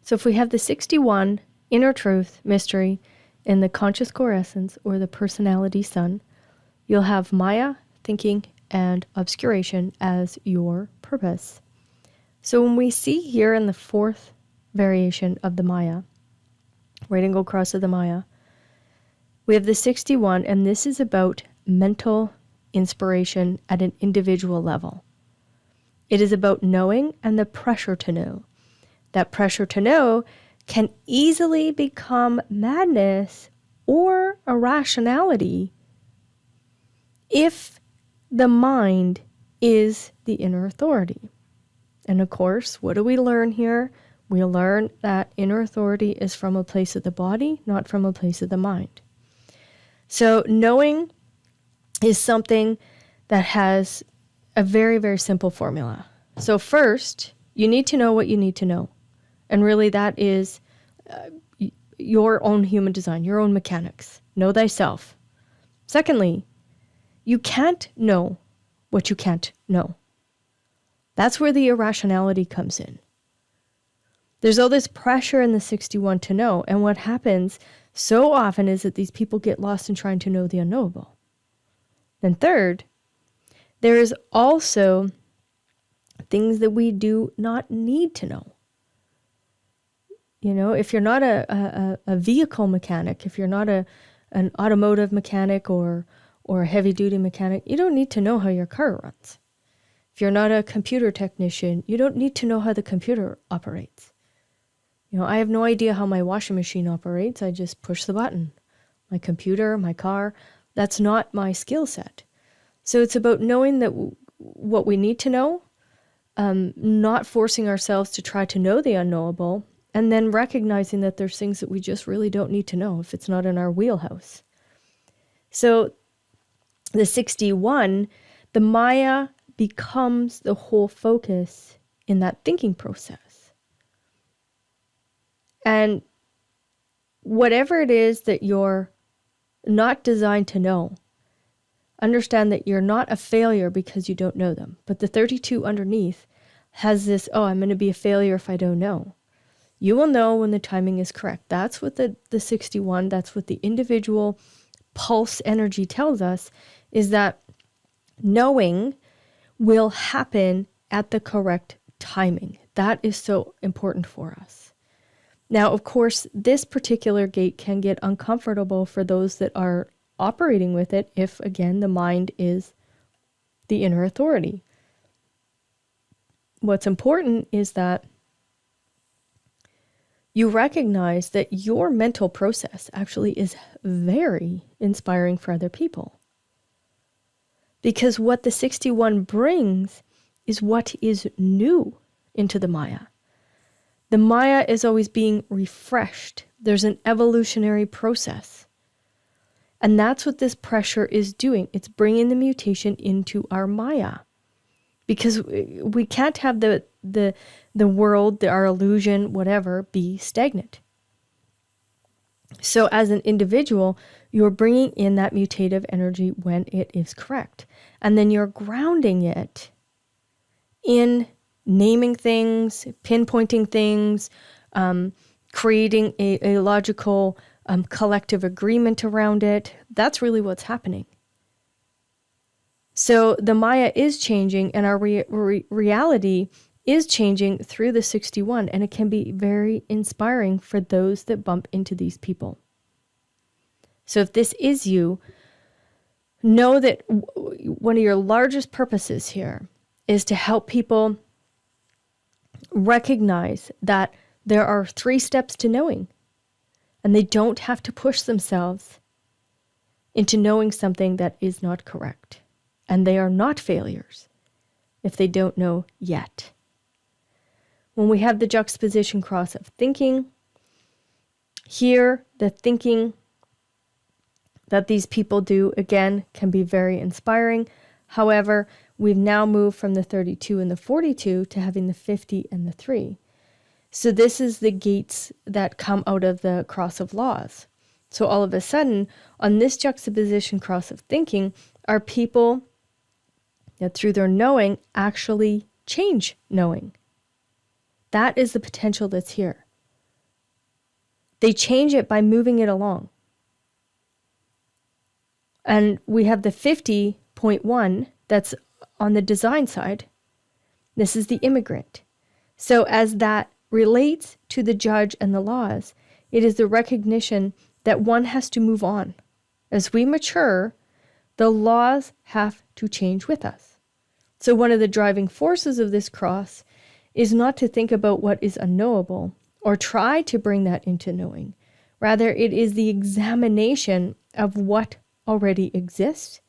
So if we have the 61, inner truth, mystery, in the conscious core essence or the personality sun, you'll have Maya, thinking, and obscuration as your purpose. So when we see here in the fourth variation of the Maya, right angle cross of the Maya, we have the 61, and this is about mental inspiration at an individual level. It is about knowing and the pressure to know. That pressure to know can easily become madness or irrationality if the mind is the inner authority. And of course, what do we learn here? We learn that inner authority is from a place of the body, not from a place of the mind. So knowing is something that has a very, very simple formula. So first, you need to know what you need to know. And really that is your own human design, your own mechanics. Know thyself. Secondly, you can't know what you can't know. That's where the irrationality comes in. There's all this pressure in the 61 to know, and what happens so often is that these people get lost in trying to know the unknowable. Then third, there is also things that we do not need to know. You know, if you're not a vehicle mechanic, if you're not an automotive mechanic or a heavy-duty mechanic, you don't need to know how your car runs. If you're not a computer technician, you don't need to know how the computer operates. You know, I have no idea how my washing machine operates. I just push the button. My computer, my car, that's not my skill set. So it's about knowing that what we need to know, not forcing ourselves to try to know the unknowable, and then recognizing that there's things that we just really don't need to know if it's not in our wheelhouse. So the 61, the Maya becomes the whole focus in that thinking process. And whatever it is that you're not designed to know, understand that you're not a failure because you don't know them. But the 32 underneath has this, oh, I'm going to be a failure if I don't know. You will know when the timing is correct. That's what the 61, that's what the individual pulse energy tells us, is that knowing will happen at the correct timing. That is so important for us. Now, of course, this particular gate can get uncomfortable for those that are operating with it if, again, the mind is the inner authority. What's important is that you recognize that your mental process actually is very inspiring for other people. Because what the 61 brings is what is new into the Maya. The Maya is always being refreshed. There's an evolutionary process. And that's what this pressure is doing. It's bringing the mutation into our Maya. Because we can't have the world, our illusion, whatever, be stagnant. So as an individual, you're bringing in that mutative energy when it is correct. And then you're grounding it in naming things, pinpointing things, creating a logical collective agreement around it. That's really what's happening. So the Maya is changing, and our reality is changing through the 61, and it can be very inspiring for those that bump into these people. So if this is you, know that one of your largest purposes here is to help people recognize that there are 3 steps to knowing, and they don't have to push themselves into knowing something that is not correct. And they are not failures if they don't know yet. When we have the juxtaposition cross of thinking, here the thinking that these people do, again, can be very inspiring. However, we've now moved from the 32 and the 42 to having the 50 and the 3. So this is the gates that come out of the cross of laws. So all of a sudden, on this juxtaposition cross of thinking, are people that through their knowing actually change knowing. That is the potential that's here. They change it by moving it along. And we have the 50.1 that's on the design side. This is the immigrant. So as that relates to the judge and the laws, it is the recognition that one has to move on. As we mature, the laws have to change with us. So one of the driving forces of this cross is not to think about what is unknowable or try to bring that into knowing. Rather, it is the examination of what already exists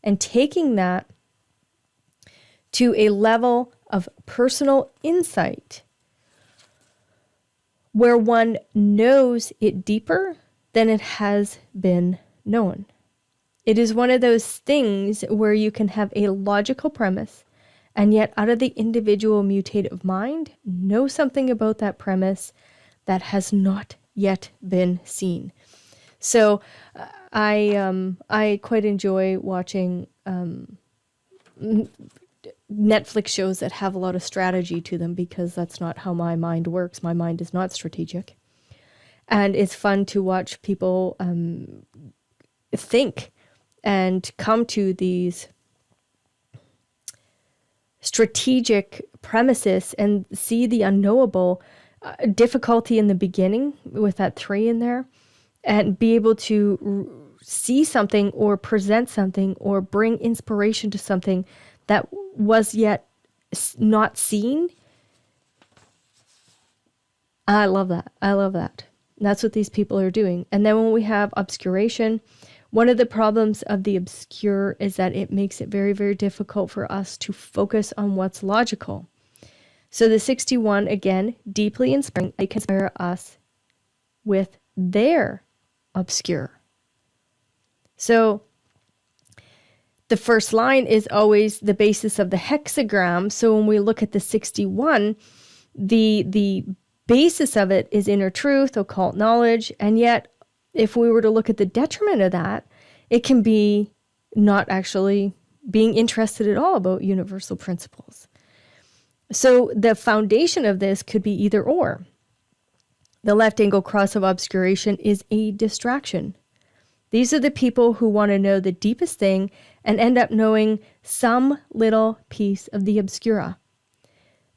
and taking that to a level of personal insight where one knows it deeper than it has been known. It is one of those things where you can have a logical premise and yet out of the individual mutative mind know something about that premise that has not yet been seen. So I quite enjoy watching Netflix shows that have a lot of strategy to them because that's not how my mind works. My mind is not strategic. And it's fun to watch people think and come to these strategic premises and see the unknowable difficulty in the beginning with that 3 in there, and be able to see something or present something or bring inspiration to something that was yet not seen. I love that. I love that. That's what these people are doing. And then when we have obscuration, one of the problems of the obscure is that it makes it very, very difficult for us to focus on what's logical. So the 61, again, deeply inspiring, they can inspire us with their obscure. So the first line is always the basis of the hexagram. So when we look at the 61, the basis of it is inner truth, occult knowledge. And yet, if we were to look at the detriment of that, it can be not actually being interested at all about universal principles. So the foundation of this could be either or. The left angle cross of obscuration is a distraction. These are the people who want to know the deepest thing and end up knowing some little piece of the obscura.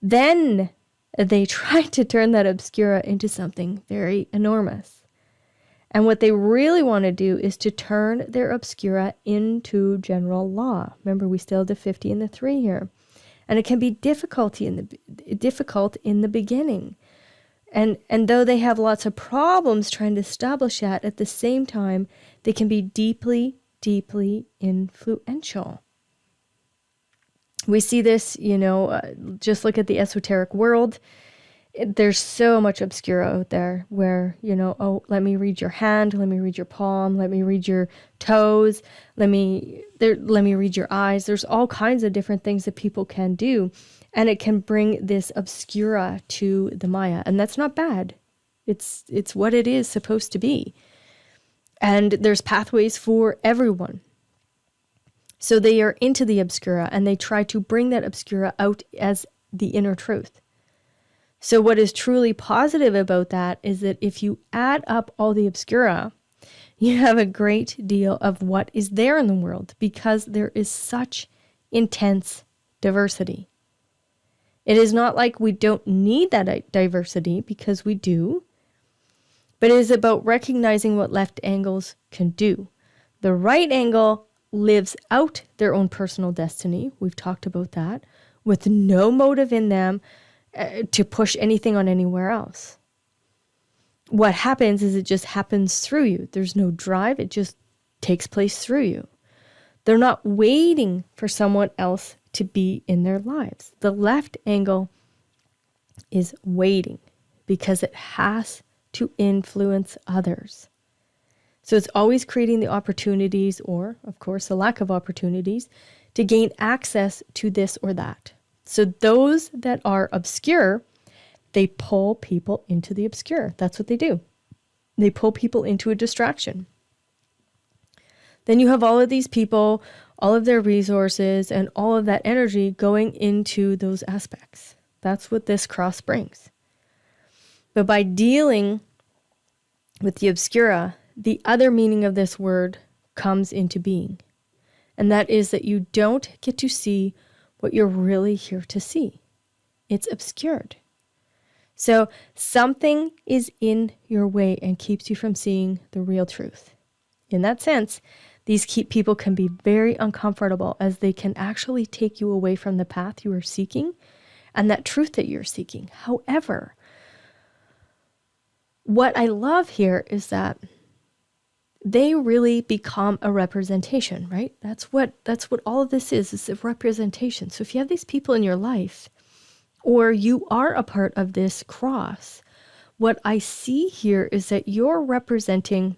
Then they try to turn that obscura into something very enormous. And what they really want to do is to turn their obscura into general law. Remember, we still have the 50 and the 3 here. And it can be difficult in the beginning. And though they have lots of problems trying to establish that, at the same time, they can be deeply, deeply influential. We see this, just look at the esoteric world. There's so much obscura out there where, let me read your hand, let me read your palm, let me read your toes, let me read your eyes. There's all kinds of different things that people can do. And it can bring this obscura to the Maya. And that's not bad. It's what it is supposed to be. And there's pathways for everyone. So they are into the obscura and they try to bring that obscura out as the inner truth. So what is truly positive about that is that if you add up all the obscura, you have a great deal of what is there in the world because there is such intense diversity. It is not like we don't need that diversity because we do, but it is about recognizing what left angles can do. The right angle lives out their own personal destiny. We've talked about that, with no motive in them to push anything on anywhere else. What happens is it just happens through you. There's no drive. It just takes place through you. They're not waiting for someone else to be in their lives. The left angle is waiting because it has to influence others. So it's always creating the opportunities, or of course the lack of opportunities, to gain access to this or that. So those that are obscure, they pull people into the obscure. That's what they do. They pull people into a distraction. Then you have all of these people, all of their resources, and all of that energy going into those aspects. That's what this cross brings. But by dealing with the obscura, the other meaning of this word comes into being. And that is that you don't get to see what you're really here to see. It's obscured. So something is in your way and keeps you from seeing the real truth. In that sense, these people can be very uncomfortable, as they can actually take you away from the path you are seeking and that truth that you're seeking. However, what I love here is that they really become a representation, right? That's what all of this is a representation. So if you have these people in your life, or you are a part of this cross, what I see here is that you're representing,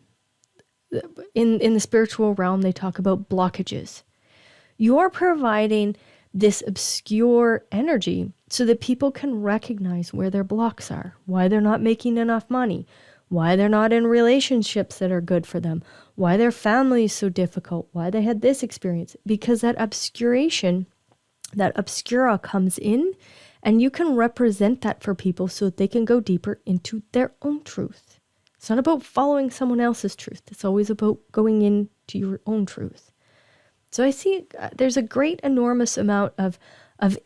in the spiritual realm, they talk about blockages. You're providing this obscure energy so that people can recognize where their blocks are, why they're not making enough money, why they're not in relationships that are good for them, why their family is so difficult, why they had this experience. Because that obscuration, that obscura comes in, and you can represent that for people so that they can go deeper into their own truth. It's not about following someone else's truth. It's always about going into your own truth. So I see there's a great, enormous amount of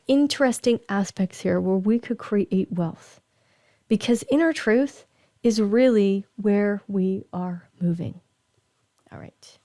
interesting aspects here where we could create wealth. Because inner truth is really where we are moving. All right.